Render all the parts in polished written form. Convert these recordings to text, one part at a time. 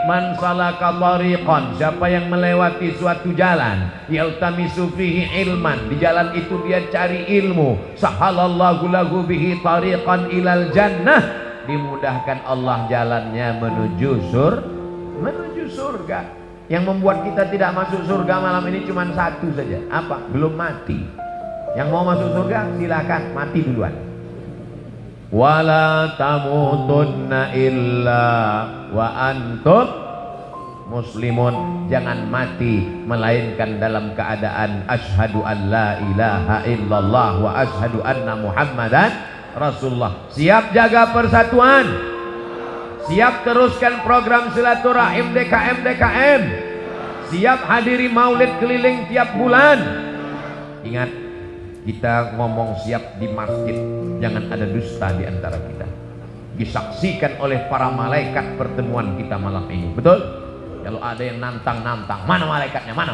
Man salaka tariqan, siapa yang melewati suatu jalan, yaltamisu fihi ilman, di jalan itu dia cari ilmu, sahalallahu lahu bihi tariqan ilal jannah, dimudahkan Allah jalannya menuju surga. Yang membuat kita tidak masuk surga malam ini cuma satu saja. Apa? Belum mati. Yang mau masuk surga silakan mati duluan. Wala tamutunna illa wa antum muslimun, jangan mati melainkan dalam keadaan asyhadu an la ilaha illallah wa asyhadu anna muhammadan rasulullah. Siap jaga persatuan, siap teruskan program silaturahim DKM, siap hadiri maulid keliling tiap bulan. Ingat, kita ngomong siap di masjid, jangan ada dusta di antara kita. Disaksikan oleh para malaikat pertemuan kita malam ini. Betul? Kalau ada yang nantang-nantang, mana malaikatnya? Mana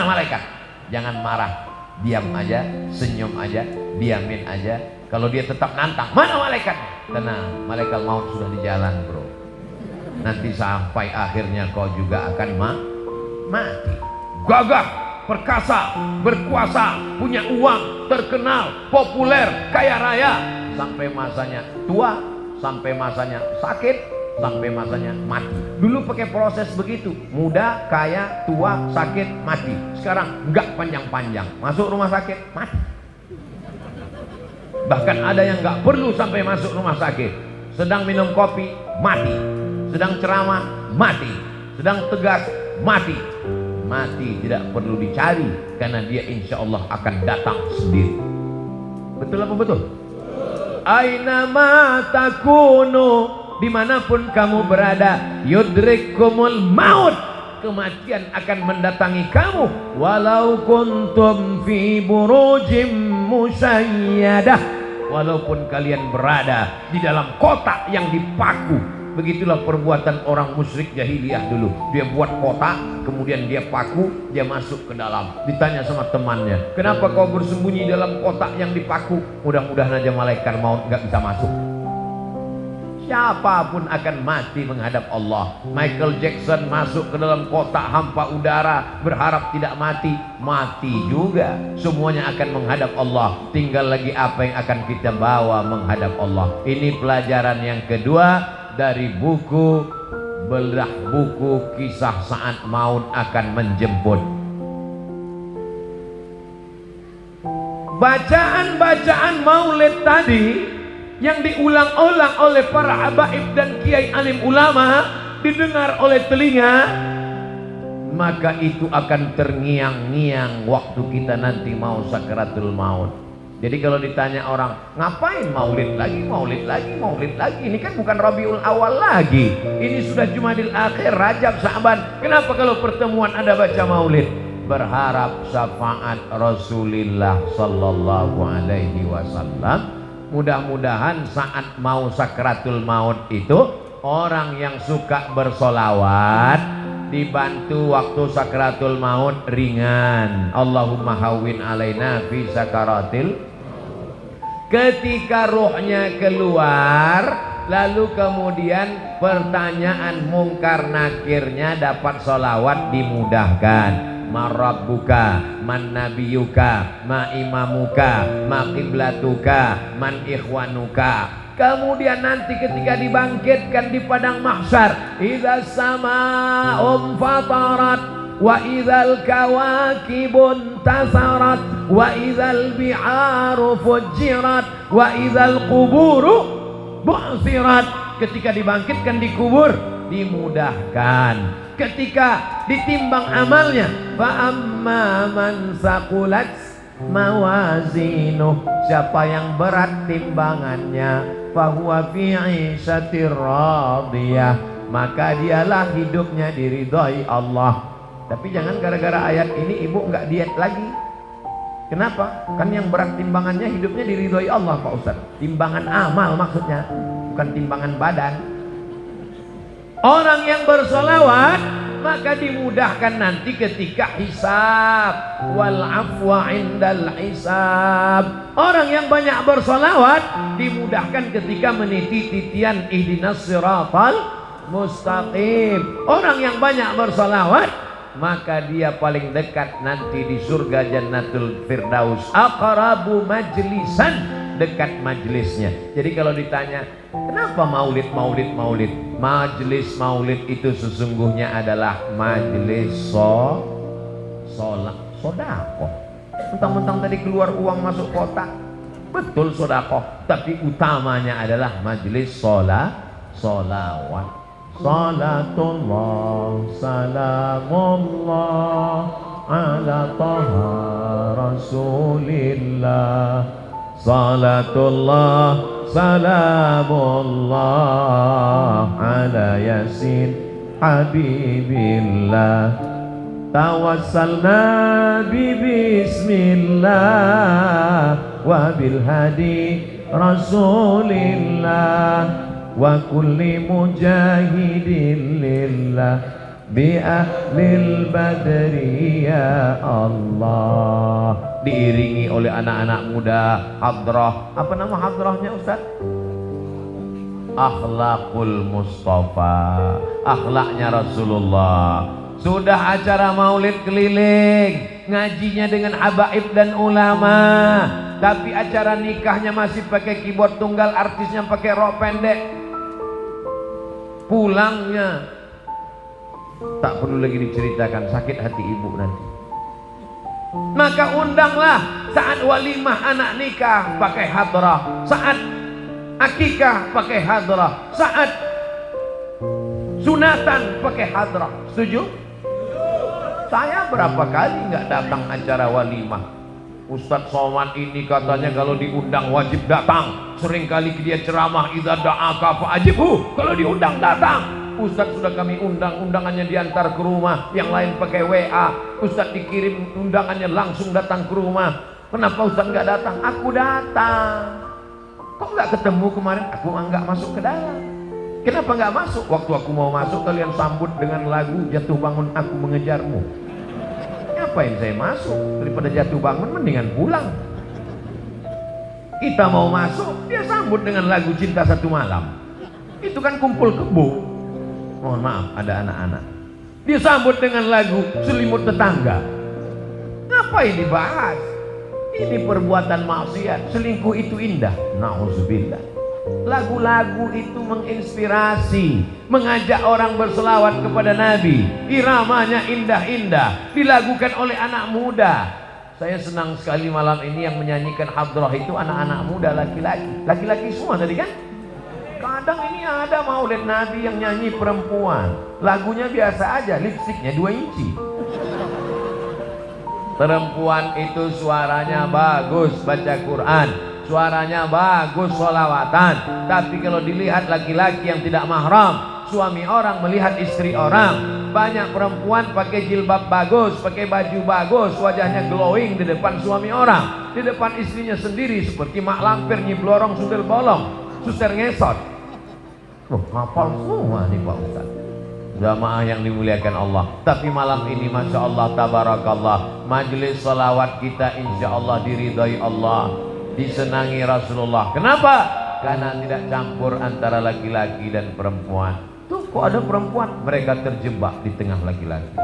malaikat? Jangan marah, diam aja, senyum aja, diamin aja. Kalau dia tetap nantang, mana malaikatnya? Tenang, malaikat maut sudah di jalan, bro. Nanti sampai akhirnya kau juga akan mati. Gagah, perkasa, berkuasa, punya uang, terkenal, populer, kaya raya, sampai masanya tua, sampai masanya sakit, sampai masanya mati. Dulu pakai proses begitu, muda, kaya, tua, sakit, mati. Sekarang enggak panjang-panjang, masuk rumah sakit, mati. Bahkan ada yang enggak perlu sampai masuk rumah sakit, sedang minum kopi, mati. Sedang ceramah, mati. Sedang tegas, mati. Mati tidak perlu dicari, karena dia insya Allah akan datang sendiri. Betul apa betul? Ainama takunu, dimanapun kamu berada, yudrikumul maut, kematian akan mendatangi kamu. Walau kuntum fi burujim musayyadah, walaupun kalian berada di dalam kotak yang dipaku. Begitulah perbuatan orang musyrik jahiliyah dulu. Dia buat kotak, kemudian dia paku, dia masuk ke dalam. Ditanya sama temannya, kenapa kau bersembunyi dalam kotak yang dipaku? Mudah-mudahan aja malaikat maut nggak bisa masuk. Siapapun akan mati menghadap Allah. Michael Jackson masuk ke dalam kotak hampa udara, berharap tidak mati, mati juga. Semuanya akan menghadap Allah. Tinggal lagi apa yang akan kita bawa menghadap Allah. Ini pelajaran yang kedua dari buku belah buku kisah saat maut akan menjemput. Bacaan-bacaan maulid tadi yang diulang-ulang oleh para habaib dan kiai alim ulama, didengar oleh telinga, maka itu akan terngiang-ngiang waktu kita nanti mau sakaratul maut. Jadi kalau ditanya orang, ngapain maulid lagi, maulid lagi, maulid lagi? Ini kan bukan Rabiul Awal lagi. Ini sudah Jumadil Akhir, Rajab, Sa'ban. Kenapa kalau pertemuan ada baca maulid? Berharap syafaat Rasulullah sallallahu alaihi wasallam. Mudah-mudahan saat mau sakratul maut itu, orang yang suka bersolawat dibantu waktu sakratul maut ringan. Allahumma hawwin alaina fi sakaratil. Ketika ruhnya keluar, lalu kemudian pertanyaan mungkar nakirnya dapat solawat dimudahkan. Marabbuka, man nabiyuka, ma imamuka, ma qiblatuka, man ikhwanuka. Kemudian nanti ketika dibangkitkan di padang mahsyar, idza sama'um fatarat wa idzal kawakibun tasarat wa idzal bi'aru fujirat wa idzal quburu bu'sirat. Ketika dibangkitkan di kubur dimudahkan. Ketika ditimbang amalnya, fa amma man saqulat mawazinuh, siapa yang berat timbangannya, fa huwa fi 'ishatir radiyah, maka dialah hidupnya diridhai Allah. Tapi jangan gara-gara ayat ini ibu enggak diet lagi. Kenapa? Kan yang berat timbangannya hidupnya diridhai Allah, Pak Ustaz. Timbangan amal maksudnya, bukan timbangan badan. Orang yang bersolawat maka dimudahkan nanti ketika hisab, wal afwa indal hisab. Orang yang banyak bersolawat dimudahkan ketika meniti titian ihdinas siratal mustaqim. Orang yang banyak bersolawat, maka dia paling dekat nanti di surga Jannatul Firdaus. Aqrabu majlisan, dekat majelisnya. Jadi kalau ditanya, kenapa maulid? Majelis maulid itu sesungguhnya adalah majelis sodakoh. Mentang-mentang tadi keluar uang masuk kotak, betul sodakoh, tapi utamanya adalah majelis solawat. Salatullah salamullah ala taha rasulillah. Salatullah salamullah ala yasin habibillah. Tawassalna bismillah wa bil hadi rasulillah wa kulli mujahidin lillah bi ahlil badri ya Allah. Diiringi oleh anak-anak muda hadrah. Apa nama hadrahnya Ustaz? Akhlakul Mustafa, akhlaknya Rasulullah. Sudah acara maulid keliling, ngajinya dengan habaib dan ulama, tapi acara nikahnya masih pakai keyboard tunggal, artisnya pakai rok pendek. Pulangnya tak perlu lagi diceritakan, sakit hati ibu nanti. Maka undanglah saat walimah anak nikah pakai hadrah, saat akikah pakai hadrah, saat sunatan pakai hadrah. Setuju? Saya berapa kali nggak datang acara walimah. Ustadz Somad ini katanya kalau diundang wajib datang. Seringkali dia ceramah, idza da'aka fa'ajibhu, kalau diundang datang. Ustadz sudah kami undang, undangannya diantar ke rumah, yang lain pakai WA. Ustadz dikirim undangannya langsung datang ke rumah. Kenapa Ustadz nggak datang? Aku datang. Kok nggak ketemu kemarin? Aku nggak masuk ke dalam. Kenapa nggak masuk? Waktu aku mau masuk kalian sambut dengan lagu Jatuh Bangun Aku Mengejarmu. Ngapain saya masuk? Daripada jatuh bangun mendingan pulang. Kita mau masuk, dia sambut dengan lagu Cinta Satu Malam. Itu kan kumpul kebo. Mohon maaf, ada anak-anak. Dia sambut dengan lagu Selimut Tetangga. Ngapain dibahas? Ini perbuatan maksiat. Selingkuh itu indah. Nauzubillah. Lagu-lagu itu menginspirasi, mengajak orang berselawat kepada Nabi. Iramanya indah-indah, dilakukan oleh anak muda. Saya senang sekali malam ini yang menyanyikan hadrah itu anak-anak muda, laki-laki. Laki-laki semua tadi kan? Kadang ini ada maulid Nabi yang nyanyi perempuan, lagunya biasa aja, lipstiknya 2 inci. Perempuan itu suaranya bagus baca Quran, suaranya bagus sholawatan, tapi kalau dilihat laki-laki yang tidak mahram, suami orang melihat istri orang. Banyak perempuan pakai jilbab bagus, pakai baju bagus, wajahnya glowing di depan suami orang, di depan istrinya sendiri seperti mak lampir, nyiblorong, sundel bolong, suster ngesot. Hafal semua nih Pak Ustaz. Jamaah yang dimuliakan Allah. Tapi malam ini Masya Allah tabarakallah, majelis salawat kita insya Allah diridhai Allah, disenangi Rasulullah. Kenapa? Karena tidak campur antara laki-laki dan perempuan. Tuh kok ada perempuan, mereka terjebak di tengah laki-laki.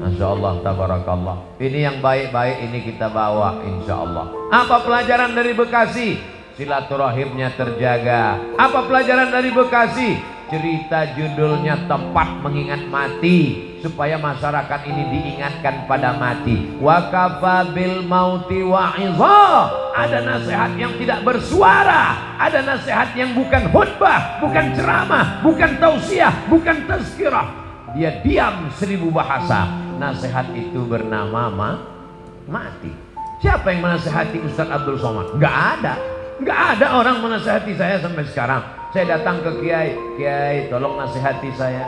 Masya Allah tabarakallah. Ini yang baik-baik ini kita bawa insya Allah. Apa pelajaran dari Bekasi? Silaturahimnya terjaga. Apa pelajaran dari Bekasi? Cerita judulnya Tempat Mengingat Mati, supaya masyarakat ini diingatkan pada mati. Wa kafa bil mauti wa'iza. Ada nasihat yang tidak bersuara, ada nasihat yang bukan khutbah, bukan ceramah, bukan tausiah, bukan tazkirah. Dia diam 1000 bahasa. Nasihat itu bernama mati. Siapa yang menasihati Ustaz Abdul Somad? Nggak ada. Nggak ada orang menasihati saya sampai sekarang. Saya datang ke Kiai, Kiai tolong nasihati saya.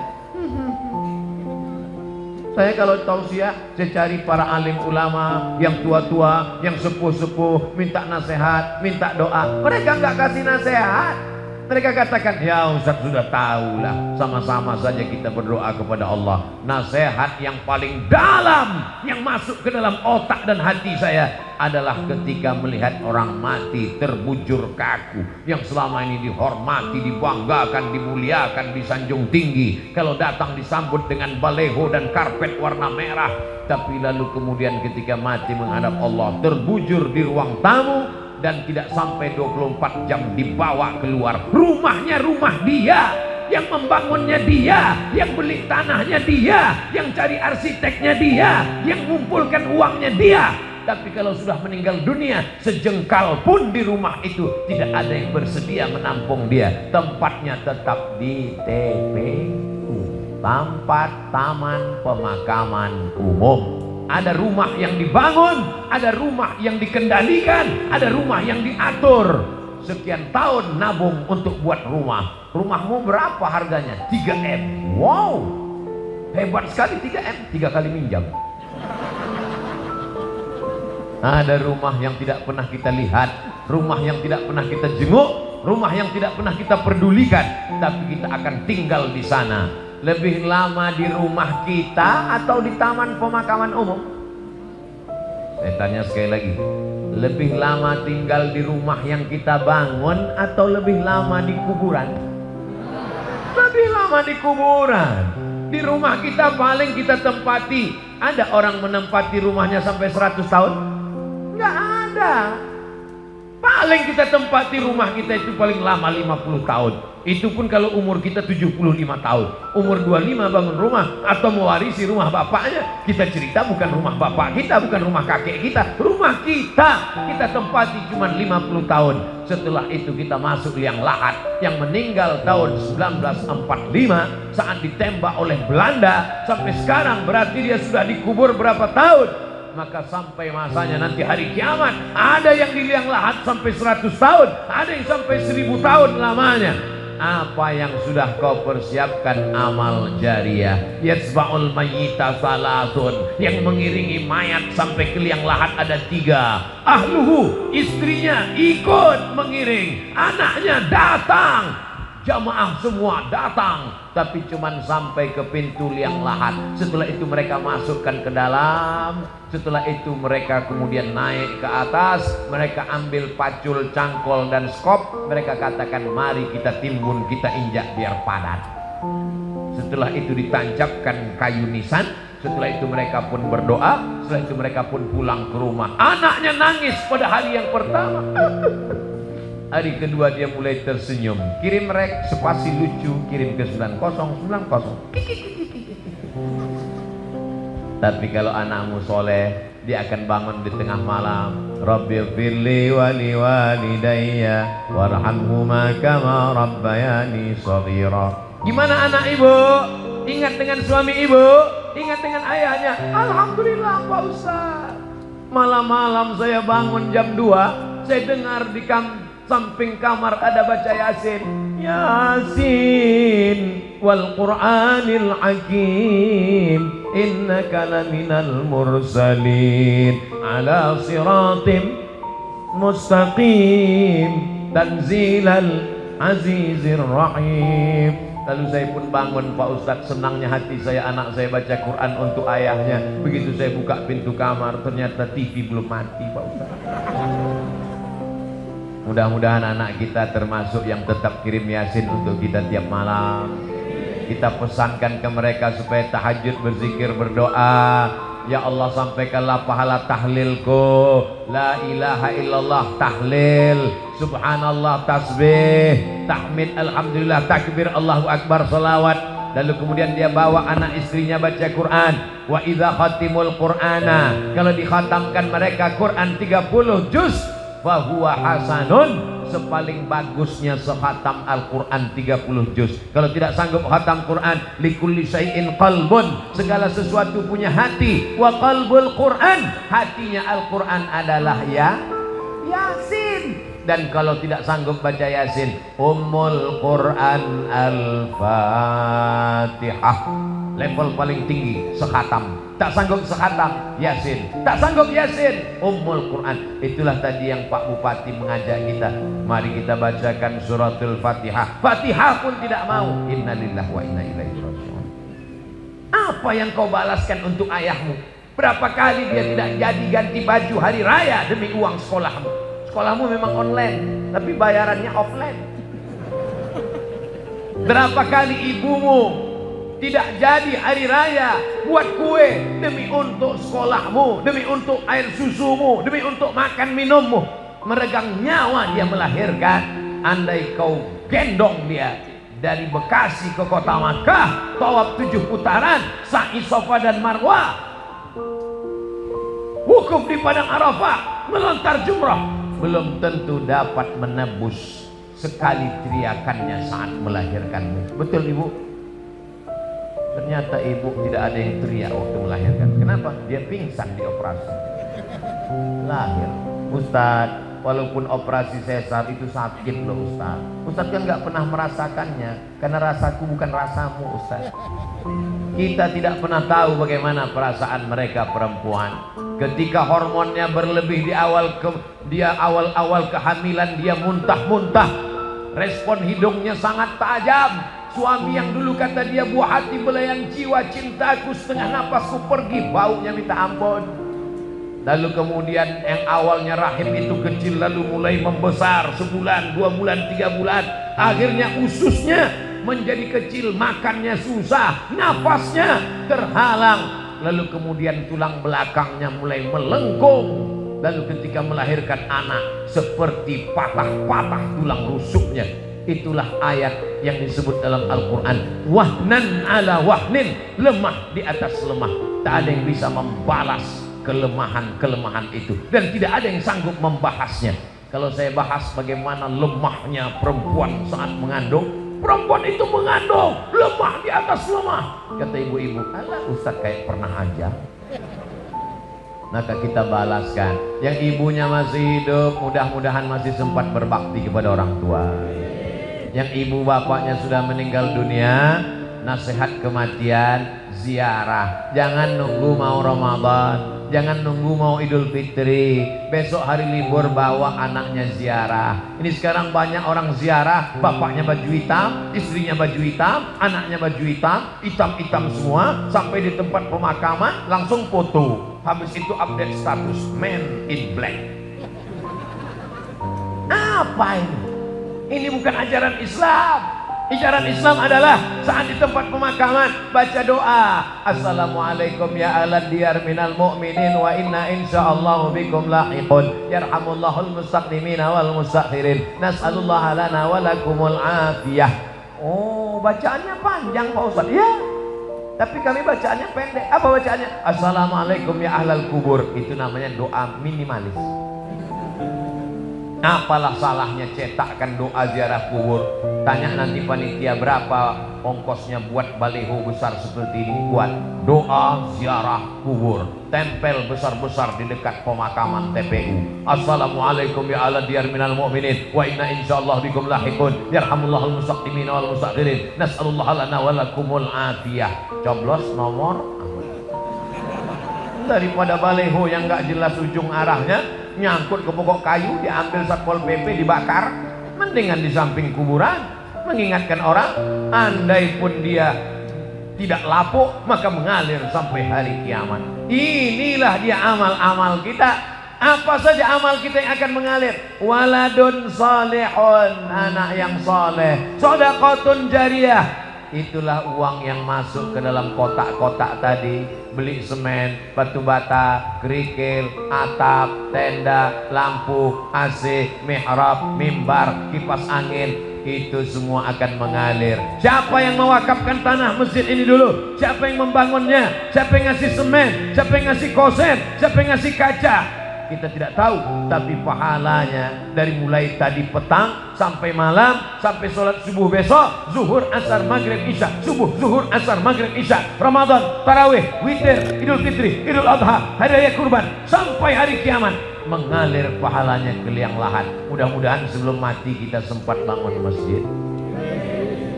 Saya kalau tausiah, saya cari para alim ulama yang tua-tua, yang sepuh-sepuh, minta nasihat, minta doa. Mereka nggak kasih nasihat. Mereka katakan, ya Ustaz sudah tahulah, sama-sama saja kita berdoa kepada Allah. Nasihat yang paling dalam, yang masuk ke dalam otak dan hati saya adalah ketika melihat orang mati terbujur kaku, yang selama ini dihormati, dibanggakan, dimuliakan, disanjung tinggi. Kalau datang disambut dengan baleho dan karpet warna merah, tapi lalu kemudian ketika mati menghadap Allah terbujur di ruang tamu dan tidak sampai 24 jam dibawa keluar. Rumahnya rumah dia, yang membangunnya dia, yang beli tanahnya dia, yang cari arsiteknya dia, yang mengumpulkan uangnya dia. Tapi kalau sudah meninggal dunia, sejengkal pun di rumah itu tidak ada yang bersedia menampung dia. Tempatnya tetap di TPU, tempat taman pemakaman umum. Ada rumah yang dibangun, ada rumah yang dikendalikan, ada rumah yang diatur. Sekian tahun nabung untuk buat rumah. Rumahmu berapa harganya? 3M. Wow, hebat sekali. 3M, 3 kali minjam. Ada rumah yang tidak pernah kita lihat, rumah yang tidak pernah kita jenguk, rumah yang tidak pernah kita pedulikan, tapi kita akan tinggal di sana. Lebih lama di rumah kita atau di taman pemakaman umum? Saya tanya sekali lagi, lebih lama tinggal di rumah yang kita bangun atau lebih lama di kuburan? Lebih lama di kuburan. Di rumah kita paling kita tempati. Ada orang menempati rumahnya sampai 100 tahun? Nggak ada. Paling kita tempati rumah kita itu paling lama 50 tahun. Itu pun kalau umur kita 75 tahun. Umur 25 bangun rumah atau mewarisi rumah bapaknya. Kita cerita bukan rumah bapak kita, bukan rumah kakek kita, rumah kita. Kita tempati cuma 50 tahun. Setelah itu kita masuk liang lahat. Yang meninggal tahun 1945 saat ditembak oleh Belanda. Sampai sekarang berarti dia sudah dikubur berapa tahun? Maka sampai masanya nanti hari kiamat, ada yang di liang lahat sampai 100 tahun, ada yang sampai 1000 tahun lamanya. Apa yang sudah kau persiapkan? Amal jariah. Yatsba'ul mayyita salatun, yang mengiringi mayat sampai ke liang lahat ada 3. Ahluhu, istrinya ikut mengiring, anaknya datang, jamaah semua datang, tapi cuman sampai ke pintu liang lahat. Setelah itu mereka masukkan ke dalam. Setelah itu mereka kemudian naik ke atas. Mereka ambil pacul, cangkol dan skop. Mereka katakan mari kita timbun, kita injak biar padat. Setelah itu ditancapkan kayu nisan. Setelah itu mereka pun berdoa. Setelah itu mereka pun pulang ke rumah. Anaknya nangis pada hari yang pertama. Hari kedua dia mulai tersenyum. Kirim rek spasi lucu, kirim ke 9090. Tapi kalau anakmu soleh, dia akan bangun di tengah malam. Rabbi firli wali walidayya warhamhuma kama rabbayani shaghira. Gimana anak ibu? Ingat dengan suami ibu? Ingat dengan ayahnya? Alhamdulillah Pak Ustaz. Malam-malam saya bangun jam 2, saya dengar di samping kamar ada baca Yasin. Yasin wal Qur'anil Hakim innaka laminal mursalin ala siratim mustaqim tanzilal azizir rahim. Lalu saya pun bangun Pak Ustadz. Senangnya hati saya, anak saya baca Quran untuk ayahnya. Begitu saya buka pintu kamar, ternyata TV belum mati Pak Ustadz. Mudah-mudahan anak kita termasuk yang tetap kirim Yasin untuk kita tiap malam. Kita pesankan ke mereka supaya tahajud, berzikir, berdoa. Ya Allah, sampaikanlah pahala tahlilku. La ilaha illallah tahlil, subhanallah tasbih, tahmid, alhamdulillah, takbir, Allahu akbar, salawat. Lalu kemudian dia bawa anak istrinya baca Quran. Wa idza khatimul Qur'ana, kalau dikhatamkan mereka Quran 30 juz, fahuwa hasanun, sepaling bagusnya sekhatam Al-Quran 30 juz. Kalau tidak sanggup khatam Quran, likulli syai'in qalbun, segala sesuatu punya hati. Wa qalbul Quran, hatinya Al-Quran adalah Yasin. Dan kalau tidak sanggup baca Yasin, Ummul Quran Al-Fatihah, level paling tinggi sekhatam. Tak sanggup sekhatam Yasin, tak sanggup Yasin, Ummul Quran. Itulah tadi yang Pak Bupati mengajak kita, mari kita bacakan suratul Fatihah. Fatihah pun tidak mau. Innalillahi wa inna ilaihi raji'un. Apa yang kau balaskan untuk ayahmu? Berapa kali dia tidak jadi ganti baju hari raya demi uang sekolahmu. Sekolahmu memang online, tapi bayarannya offline. Berapa kali ibumu tidak jadi hari raya buat kue demi untuk sekolahmu, demi untuk air susumu, demi untuk makan minummu. Meregang nyawa dia melahirkan. Andai kau gendong dia dari Bekasi ke kota Makkah, tawaf 7 putaran, sa'i Safa dan Marwah, wukuf di padang Arafah, melontar jumrah, belum tentu dapat menebus sekali teriakannya saat melahirkanmu. Betul ibu? Ternyata ibu tidak ada yang teriak waktu melahirkan. Kenapa? Dia pingsan di operasi. Lahir. Ustadz, walaupun operasi sesar itu sakit loh Ustadz. Ustadz kan nggak pernah merasakannya, karena rasaku bukan rasamu Ustadz. Kita tidak pernah tahu bagaimana perasaan mereka perempuan. Ketika hormonnya berlebih di awal kehamilan, dia muntah-muntah. Respon hidungnya sangat tajam. Suami yang dulu kata dia buah hati belayan jiwa, cintaku setengah napasku pergi, baunya minta ampun. Lalu kemudian yang awalnya rahim itu kecil lalu mulai membesar, sebulan, 2 bulan, 3 bulan. Akhirnya ususnya menjadi kecil, makannya susah, nafasnya terhalang. Lalu kemudian tulang belakangnya mulai melengkung. Lalu ketika melahirkan anak seperti patah-patah tulang rusuknya. Itulah ayat yang disebut dalam Al-Quran, wahnan ala wahnin, lemah di atas lemah. Tak ada yang bisa membalas kelemahan-kelemahan itu, dan tidak ada yang sanggup membahasnya. Kalau saya bahas bagaimana lemahnya perempuan saat mengandung, perempuan itu mengandung lemah di atas lemah. Kata ibu-ibu, alah Ustaz kayak pernah aja. Maka kita balaskan. Yang ibunya masih hidup, mudah-mudahan masih sempat berbakti kepada orang tua. Yang ibu bapaknya sudah meninggal dunia, nasihat kematian, ziarah. Jangan nunggu mau Ramadan, jangan nunggu mau Idul Fitri. Besok hari libur bawa anaknya ziarah. Ini sekarang banyak orang ziarah, bapaknya baju hitam, istrinya baju hitam, anaknya baju hitam, hitam-hitam semua. Sampai di tempat pemakaman langsung foto. Habis itu update status man in black. Apa ini? Ini bukan ajaran Islam. Ajaran Islam adalah saat di tempat pemakaman baca doa, assalamualaikum ya alad diyar minal mu'minin wa inna insyaallahu bikum lahiqun yarhamullahul mustaqdimina wal mustakhirin nas'alullaha lana wa lakumul afiyah. Oh, bacaannya panjang Pak Ustaz. Ya, tapi kami bacaannya pendek. Apa bacaannya? Assalamualaikum ya ahlal kubur. Itu namanya doa minimalis. Apalah salahnya cetakkan doa ziarah kubur. Tanya nanti panitia berapa ongkosnya buat baliho besar seperti ini, buat doa ziarah kubur, tempel besar-besar di dekat pemakaman TPU. Assalamualaikum ya ala diyar minal mu'minin wa inna insyaallah bikum lahiqun yarhamullahul mustaqdimin wal mustakhirin nas'alullaha lana wa lakumul afiyah. Coblos nomor. Daripada baliho yang gak jelas ujung arahnya, nyangkut ke pokok kayu, diambil Satpol PP, dibakar, mendingan di samping kuburan, mengingatkan orang. Andai pun dia tidak lapuk, maka mengalir sampai hari kiamat. Inilah dia amal-amal kita. Apa saja amal kita yang akan mengalir? Waladun salihun, anak yang soleh, shadaqatun jariyah. Itulah uang yang masuk ke dalam kotak-kotak tadi. Beli semen, batu bata, kerikil, atap, tenda, lampu, AC, mihrab, mimbar, kipas angin. Itu semua akan mengalir. Siapa yang mewakafkan tanah masjid ini dulu? Siapa yang membangunnya? Siapa yang ngasih semen? Siapa yang ngasih kosen? Siapa yang ngasih kaca? Kita tidak tahu, tapi pahalanya dari mulai tadi petang sampai malam, sampai sholat subuh besok, zuhur, asar, maghrib, isya, subuh, zuhur, asar, maghrib, isya, Ramadan, tarawih, witir, Idul Fitri, Idul Adha, hari raya kurban, sampai hari kiamat, mengalir pahalanya ke liang lahat. Mudah-mudahan sebelum mati kita sempat bangun masjid.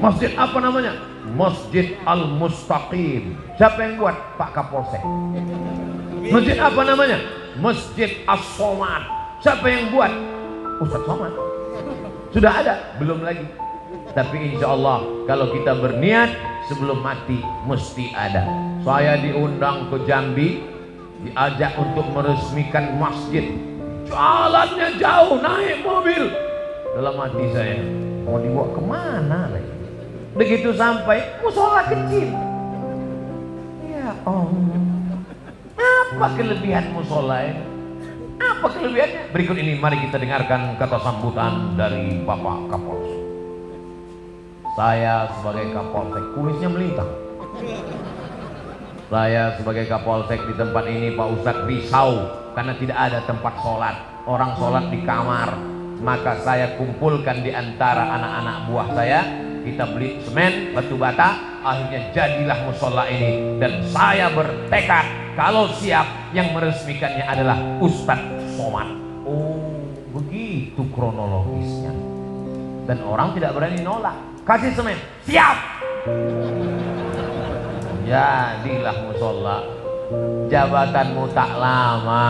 Masjid apa namanya? Masjid Al-Mustaqim. Siapa yang buat? Pak Kapolsek. Masjid apa namanya? Masjid As-Somad. Siapa yang buat? Ustaz Somad. Sudah ada? Belum lagi. Tapi insya Allah kalau kita berniat sebelum mati mesti ada. Saya diundang ke Jambi diajak untuk meresmikan masjid, jalannya jauh, naik mobil. Dalam hati saya, mau dibawa kemana lagi? Begitu sampai musola kecil, ya apa kelebihan musola ini? Apa kelebihannya? Berikut ini mari kita dengarkan kata sambutan dari Bapak Kapolsek. Saya sebagai Kapolsek, kumisnya melintang. Saya sebagai Kapolsek di tempat ini, Pak Ustadz, risau karena tidak ada tempat sholat. Orang sholat di kamar. Maka saya kumpulkan di antara anak-anak buah saya. Kita beli semen, batu bata, akhirnya jadilah musola ini. Dan saya bertekad kalau siap, yang meresmikannya adalah Ustadz Somad. Oh, begitu kronologisnya. Dan orang tidak berani nolak. Kasih semen, siap. Jadilah musola. Jabatanmu tak lama,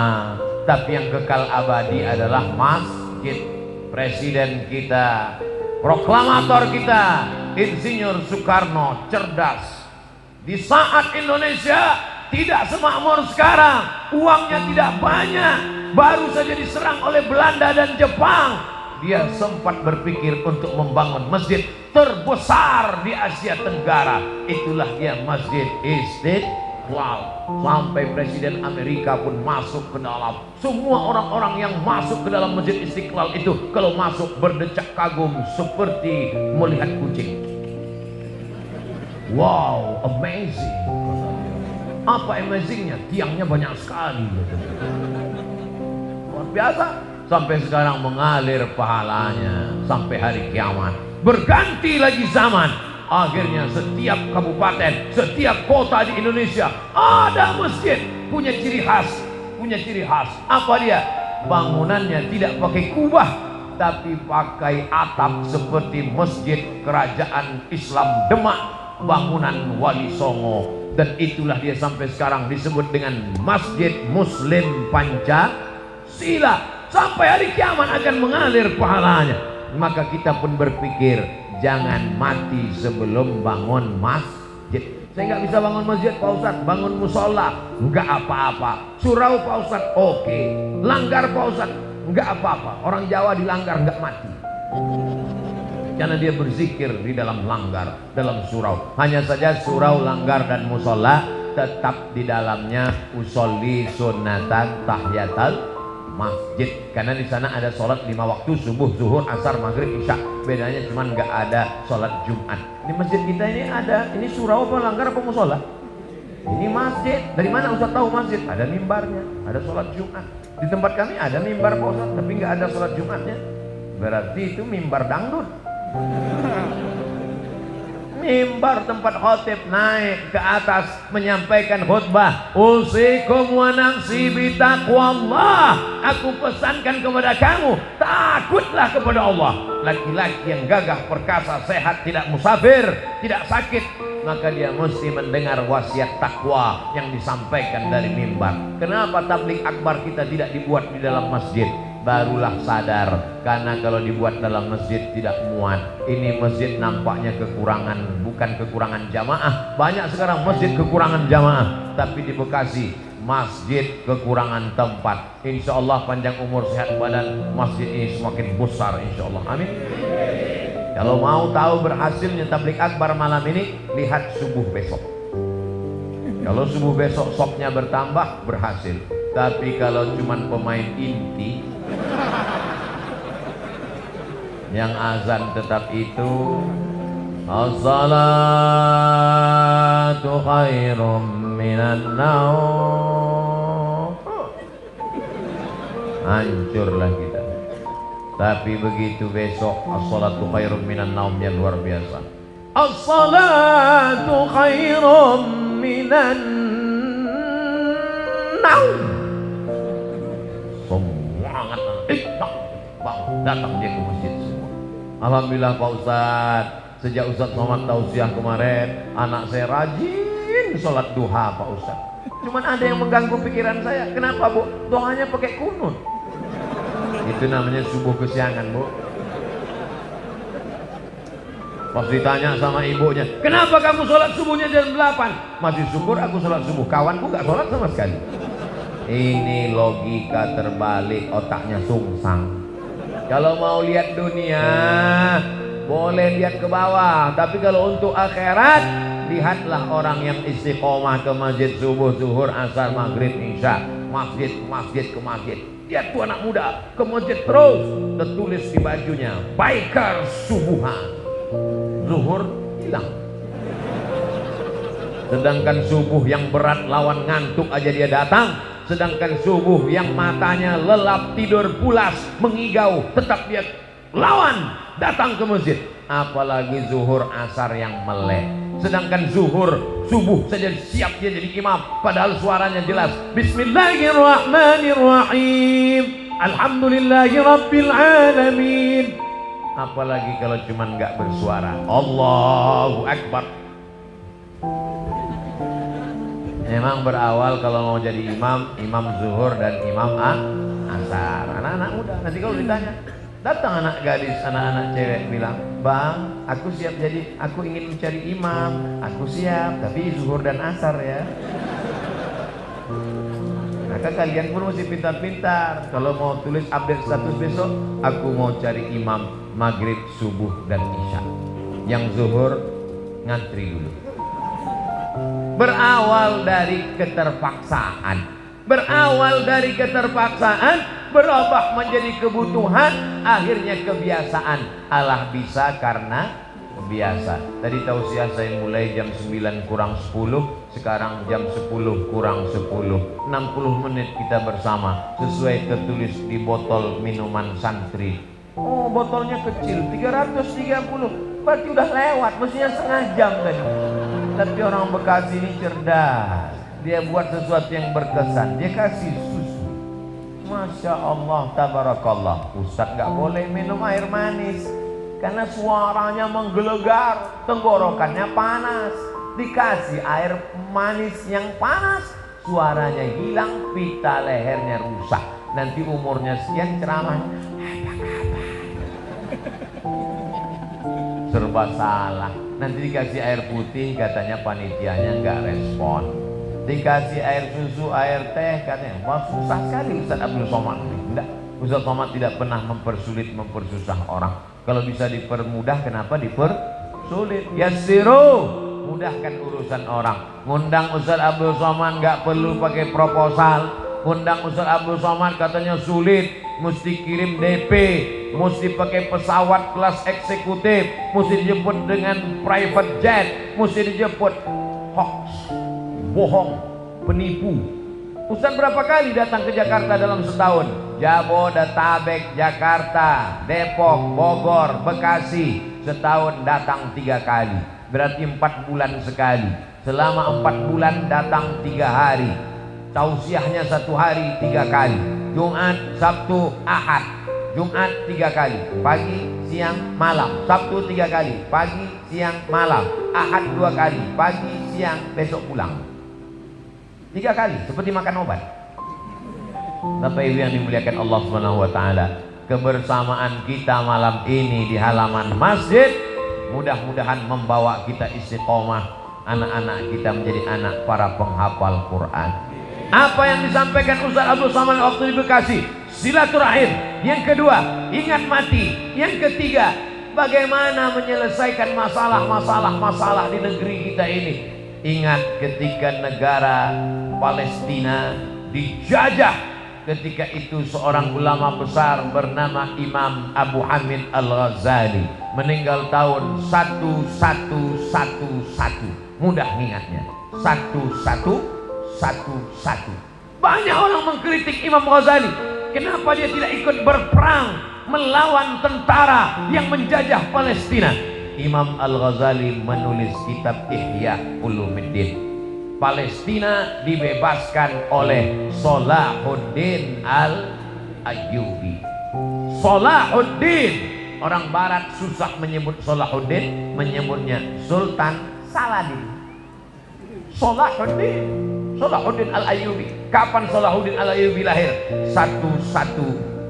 tapi yang kekal abadi adalah masjid. Presiden kita, proklamator kita, Insinyur Soekarno cerdas. Di saat Indonesia tidak semakmur sekarang, uangnya tidak banyak, baru saja diserang oleh Belanda dan Jepang, dia sempat berpikir untuk membangun masjid terbesar di Asia Tenggara. Itulah dia Masjid Istiqlal. Sampai Presiden Amerika pun masuk ke dalam. Semua orang-orang yang masuk ke dalam Masjid Istiqlal itu kalau masuk berdecak kagum seperti melihat kucing. Wow, amazing. Apa amazingnya? Tiangnya banyak sekali. Luar biasa. Sampai sekarang mengalir pahalanya sampai hari kiamat. Berganti lagi zaman, akhirnya setiap kabupaten, setiap kota di Indonesia ada masjid, punya ciri khas. Apa dia? Bangunannya tidak pakai kubah, tapi pakai atap seperti masjid kerajaan Islam Demak, bangunan Wali Songo. Dan itulah dia sampai sekarang disebut dengan Masjid Muslim Pancasila. Sampai hari kiamat akan mengalir pahalanya. Maka kita pun berpikir, jangan mati sebelum bangun masjid. Saya nggak bisa bangun masjid, Pak Ustadz. Bangun musola, nggak apa-apa. Surau, Pak Ustadz, oke. Langgar, Pak Ustadz, nggak apa-apa. Orang Jawa dilanggar nggak mati, karena dia berzikir di dalam langgar, dalam surau. Hanya saja surau, langgar, dan musola tetap di dalamnya usolli sunnatan tahiyatul masjid, karena di sana ada sholat 5 waktu, subuh, zuhur, asar, maghrib, isya. Bedanya cuma nggak ada sholat Jumat. Di masjid kita ini ada, ini surau apa langgar apa musola? Ini masjid. Dari mana Ustaz tahu masjid? Ada mimbarnya, ada sholat Jumat. Di tempat kami ada mimbar, Pak Ustaz, tapi nggak ada sholat Jumatnya. Berarti itu mimbar dangdut. Mimbar tempat khotib naik ke atas menyampaikan khutbah. Usikum wa nafsi bitaqwallah. Aku pesankan kepada kamu, takutlah kepada Allah. Laki-laki yang gagah perkasa, sehat, tidak musafir, tidak sakit, maka dia mesti mendengar wasiat takwa yang disampaikan dari mimbar. Kenapa tabligh akbar kita tidak dibuat di dalam masjid? Barulah sadar, karena kalau dibuat dalam masjid tidak muat. Ini masjid nampaknya kekurangan, bukan kekurangan jamaah. Banyak sekarang masjid kekurangan jamaah, tapi di Bekasi masjid kekurangan tempat. Insya Allah panjang umur sehat badan, masjid ini semakin besar insya Allah. Amin. Kalau mau tahu berhasilnya tabligh akbar malam ini, lihat subuh besok. Kalau subuh besok sopnya bertambah, berhasil. Tapi kalau cuman pemain inti yang azan tetap itu, as-salatu khairum minan naum, hancurlah kita. Tapi begitu besok as-salatu khairum minan naumnya luar biasa. As-salatu khairum minan naum. Datang dia ke masjid semua. Alhamdulillah Pak Ustadz, sejak Ustadz Muhammad tausiah kemarin, anak saya rajin sholat duha Pak Ustadz. Cuman ada yang mengganggu pikiran saya. Kenapa Bu? Doanya pakai kunut. Itu namanya subuh kesiangan Bu. Pas ditanya sama ibunya, kenapa kamu sholat subuhnya jam 8? Masih syukur aku sholat subuh, kawanku gak sholat sama sekali. Ini logika terbalik, otaknya sungsang. Kalau mau lihat dunia boleh lihat ke bawah, tapi kalau untuk akhirat lihatlah orang yang istiqomah ke masjid subuh, zuhur, asar, maghrib, isya, masjid ke masjid ke masjid. Lihat tuh anak muda ke masjid terus, tertulis di bajunya baikar subuhan, zuhur hilang. Sedangkan subuh yang berat lawan ngantuk aja dia datang. Sedangkan subuh yang matanya lelap tidur pulas mengigau tetap dia lawan datang ke masjid. Apalagi zuhur asar yang melek. Sedangkan zuhur subuh saja siap dia jadi imam, padahal suaranya jelas. Bismillahirrahmanirrahim, alhamdulillahi rabbil alamin. Apalagi kalau cuman nggak bersuara, Allahu Akbar. Memang berawal kalau mau jadi imam, imam zuhur dan imam asar. Anak-anak muda, nanti kalau ditanya, datang anak gadis, anak-anak cewek bilang, bang, aku siap jadi, aku ingin mencari imam, aku siap, tapi zuhur dan asar ya. Maka kalian pun mesti pintar-pintar. Kalau mau tulis update status besok, aku mau cari imam maghrib, subuh dan isya. Yang zuhur ngantri dulu. Berawal dari keterpaksaan, berubah menjadi kebutuhan, akhirnya kebiasaan. Allah bisa karena biasa. Tadi tausiah saya mulai jam 9 kurang 10, sekarang jam 10 kurang 10, 60 menit kita bersama sesuai tertulis di botol minuman santri. Oh, botolnya kecil 330, berarti udah lewat, mestinya setengah jam tadi. Tapi orang Bekasi ini cerdas, dia buat sesuatu yang berkesan, dia kasih susu. Masya Allah, tabarakallah. Ustadz gak boleh minum air manis karena suaranya menggelegar, tenggorokannya panas. Dikasih air manis yang panas, suaranya hilang, pita lehernya rusak. Nanti umurnya sekian ceramah, serba salah. Nanti dikasih air putih, katanya panitianya nggak respon. Dikasih air susu, air teh, katanya wah susah sekali Ustaz Abdul Somad. Enggak, Ustaz Somad tidak pernah mempersulit, mempersusah orang. Kalau bisa dipermudah, kenapa dipersulit? Yassiru, mudahkan urusan orang. Ngundang Ustaz Abdul Somad nggak perlu pakai proposal. Ngundang Ustaz Abdul Somad katanya sulit, mesti kirim DP, mesti pakai pesawat kelas eksekutif, mesti dijemput dengan private jet, mesti dijemput. Hoax, bohong, penipu. Ustaz berapa kali datang ke Jakarta dalam setahun? Jabodetabek, Jakarta, Depok, Bogor, Bekasi. Setahun datang 3 kali, berarti 4 bulan sekali. Selama 4 bulan datang 3 hari. Tausiahnya 1 hari 3 kali. Jumat, Sabtu, Ahad. Jumat 3 kali, pagi, siang, malam. Sabtu 3 kali, pagi, siang, malam. Ahad 2 kali, pagi, siang, besok pulang. 3 kali, seperti makan obat. Bapak Ibu yang dimuliakan Allah Subhanahu wa taala, kebersamaan kita malam ini di halaman masjid mudah-mudahan membawa kita istiqomah, anak-anak kita menjadi anak para penghafal Quran. Apa yang disampaikan Ustaz Abdul Somad waktu di Bekasi, silaturahim. Yang kedua, ingat mati. Yang ketiga, bagaimana menyelesaikan masalah di negeri kita ini. Ingat ketika negara Palestina dijajah, ketika itu seorang ulama besar bernama Imam Abu Hamid Al-Ghazali meninggal tahun 1111. Mudah ingatnya, 1111. Banyak orang mengkritik Imam Ghazali. Kenapa dia tidak ikut berperang melawan tentara yang menjajah Palestina? Imam Al-Ghazali menulis kitab Ihya Ulumuddin. Palestina dibebaskan oleh Salahuddin Al-Ayyubi. Salahuddin, orang barat susah menyebut Salahuddin, menyebutnya Sultan Saladin. Salahuddin Al-Ayyubi. Kapan Salahuddin Al-Ayyubi lahir? 1138.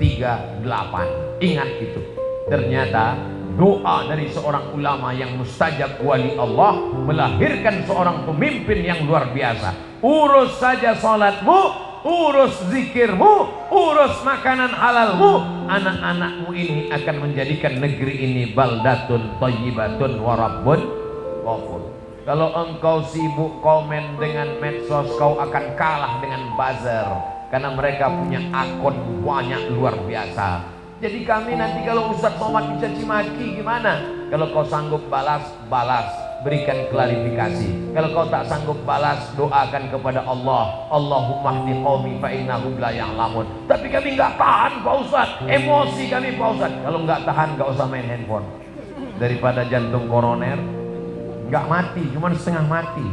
Ingat itu. Ternyata doa dari seorang ulama yang mustajab wali Allah melahirkan seorang pemimpin yang luar biasa. Urus saja salatmu, urus zikirmu, urus makanan halalmu, anak-anakmu ini akan menjadikan negeri ini baldatun thayyibatun wa rabbun ghafur. Kalau engkau sibuk komen dengan medsos, kau akan kalah dengan buzzer, karena mereka punya akun banyak luar biasa. Jadi kami nanti kalau Ustadz Somad caci maki gimana? Kalau kau sanggup balas, balas, berikan klarifikasi. Kalau kau tak sanggup balas, doakan kepada Allah. Allahumma hdi qaumi fa innahum la ya'lamun. Tapi kami nggak tahan Pak Ustadz, emosi kami Pak Ustadz. Kalau nggak tahan, nggak usah main handphone. Daripada jantung koroner nggak mati, cuma setengah mati.